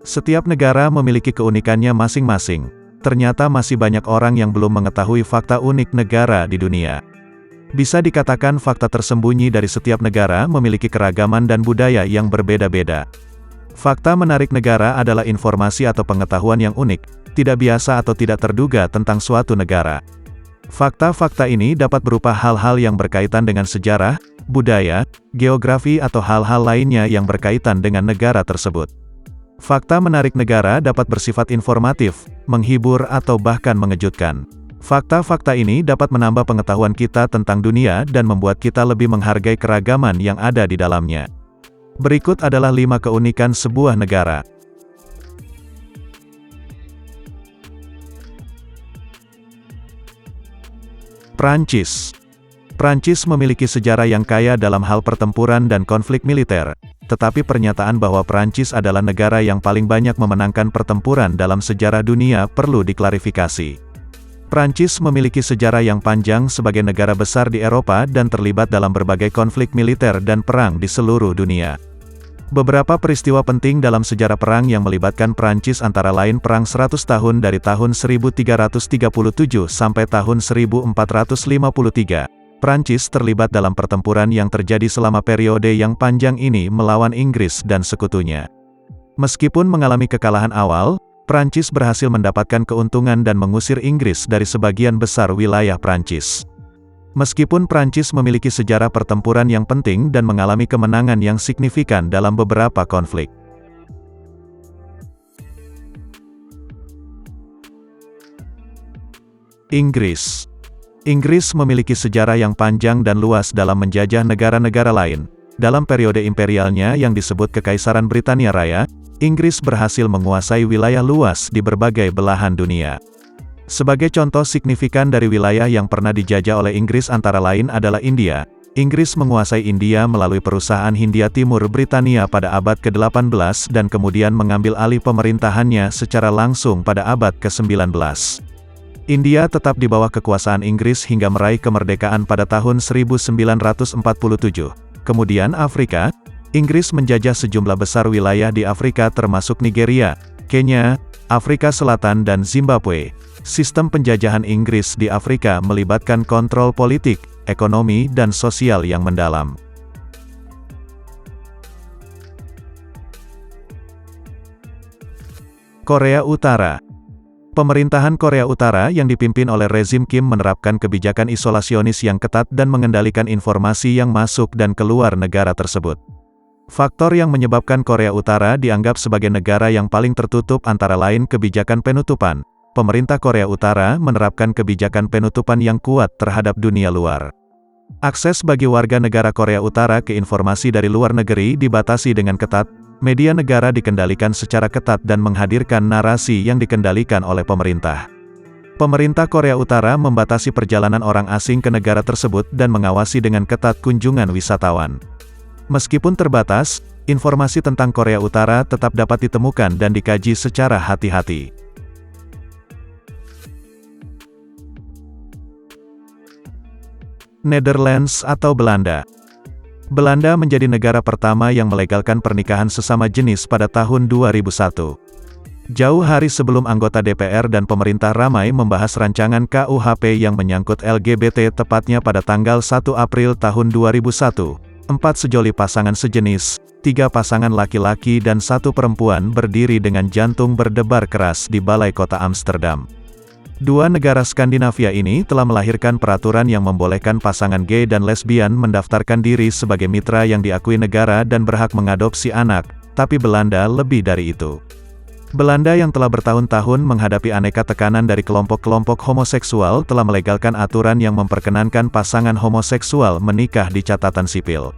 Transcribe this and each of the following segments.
Setiap negara memiliki keunikannya masing-masing. Ternyata masih banyak orang yang belum mengetahui fakta unik negara di dunia. Bisa dikatakan fakta tersembunyi dari setiap negara memiliki keragaman dan budaya yang berbeda-beda. Fakta menarik negara adalah informasi atau pengetahuan yang unik, tidak biasa atau tidak terduga tentang suatu negara. Fakta-fakta ini dapat berupa hal-hal yang berkaitan dengan sejarah, budaya, geografi atau hal-hal lainnya yang berkaitan dengan negara tersebut. Fakta menarik negara dapat bersifat informatif, menghibur atau bahkan mengejutkan. Fakta-fakta ini dapat menambah pengetahuan kita tentang dunia dan membuat kita lebih menghargai keragaman yang ada di dalamnya. Berikut adalah 5 keunikan sebuah negara. Prancis. Prancis memiliki sejarah yang kaya dalam hal pertempuran dan konflik militer, tetapi pernyataan bahwa Prancis adalah negara yang paling banyak memenangkan pertempuran dalam sejarah dunia perlu diklarifikasi. Prancis memiliki sejarah yang panjang sebagai negara besar di Eropa dan terlibat dalam berbagai konflik militer dan perang di seluruh dunia. Beberapa peristiwa penting dalam sejarah perang yang melibatkan Prancis antara lain Perang 100 tahun dari tahun 1337 sampai tahun 1453. Prancis terlibat dalam pertempuran yang terjadi selama periode yang panjang ini melawan Inggris dan sekutunya. Meskipun mengalami kekalahan awal, Prancis berhasil mendapatkan keuntungan dan mengusir Inggris dari sebagian besar wilayah Prancis. Meskipun Prancis memiliki sejarah pertempuran yang penting dan mengalami kemenangan yang signifikan dalam beberapa konflik. Inggris. Inggris memiliki sejarah yang panjang dan luas dalam menjajah negara-negara lain. Dalam periode imperialnya yang disebut Kekaisaran Britania Raya, Inggris berhasil menguasai wilayah luas di berbagai belahan dunia. Sebagai contoh signifikan dari wilayah yang pernah dijajah oleh Inggris antara lain adalah India. Inggris menguasai India melalui perusahaan Hindia Timur Britania pada abad ke-18 dan kemudian mengambil alih pemerintahannya secara langsung pada abad ke-19. India tetap di bawah kekuasaan Inggris hingga meraih kemerdekaan pada tahun 1947. Kemudian Afrika, Inggris menjajah sejumlah besar wilayah di Afrika termasuk Nigeria, Kenya, Afrika Selatan dan Zimbabwe. Sistem penjajahan Inggris di Afrika melibatkan kontrol politik, ekonomi dan sosial yang mendalam. Korea Utara. Pemerintahan Korea Utara yang dipimpin oleh rezim Kim menerapkan kebijakan isolasionis yang ketat dan mengendalikan informasi yang masuk dan keluar negara tersebut. Faktor yang menyebabkan Korea Utara dianggap sebagai negara yang paling tertutup antara lain kebijakan penutupan. Pemerintah Korea Utara menerapkan kebijakan penutupan yang kuat terhadap dunia luar. Akses bagi warga negara Korea Utara ke informasi dari luar negeri dibatasi dengan ketat. Media negara dikendalikan secara ketat dan menghadirkan narasi yang dikendalikan oleh pemerintah. Pemerintah Korea Utara membatasi perjalanan orang asing ke negara tersebut dan mengawasi dengan ketat kunjungan wisatawan. Meskipun terbatas, informasi tentang Korea Utara tetap dapat ditemukan dan dikaji secara hati-hati. Netherlands atau Belanda. Belanda menjadi negara pertama yang melegalkan pernikahan sesama jenis pada tahun 2001. Jauh hari sebelum anggota DPR dan pemerintah ramai membahas rancangan KUHP yang menyangkut LGBT tepatnya pada tanggal 1 April tahun 2001, 4 sejoli pasangan sejenis, 3 pasangan laki-laki dan 1 perempuan berdiri dengan jantung berdebar keras di Balai Kota Amsterdam. 2 negara Skandinavia ini telah melahirkan peraturan yang membolehkan pasangan gay dan lesbian mendaftarkan diri sebagai mitra yang diakui negara dan berhak mengadopsi anak, tapi Belanda lebih dari itu. Belanda yang telah bertahun-tahun menghadapi aneka tekanan dari kelompok-kelompok homoseksual telah melegalkan aturan yang memperkenankan pasangan homoseksual menikah di catatan sipil.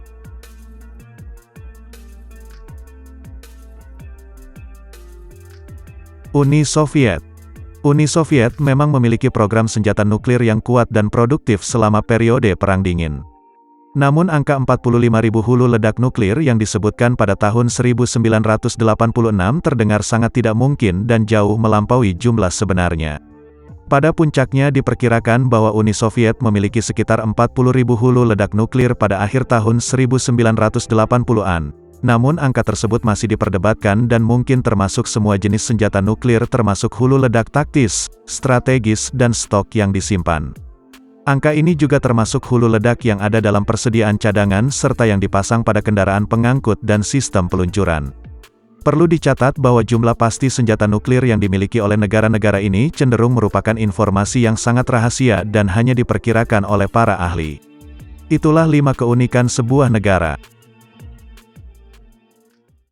Uni Soviet. Uni Soviet memang memiliki program senjata nuklir yang kuat dan produktif selama periode Perang Dingin. Namun angka 45.000 hulu ledak nuklir yang disebutkan pada tahun 1986 terdengar sangat tidak mungkin dan jauh melampaui jumlah sebenarnya. Pada puncaknya diperkirakan bahwa Uni Soviet memiliki sekitar 40.000 hulu ledak nuklir pada akhir tahun 1980-an. Namun angka tersebut masih diperdebatkan dan mungkin termasuk semua jenis senjata nuklir termasuk hulu ledak taktis, strategis dan stok yang disimpan. Angka ini juga termasuk hulu ledak yang ada dalam persediaan cadangan serta yang dipasang pada kendaraan pengangkut dan sistem peluncuran. Perlu dicatat bahwa jumlah pasti senjata nuklir yang dimiliki oleh negara-negara ini cenderung merupakan informasi yang sangat rahasia dan hanya diperkirakan oleh para ahli. Itulah 5 keunikan sebuah negara.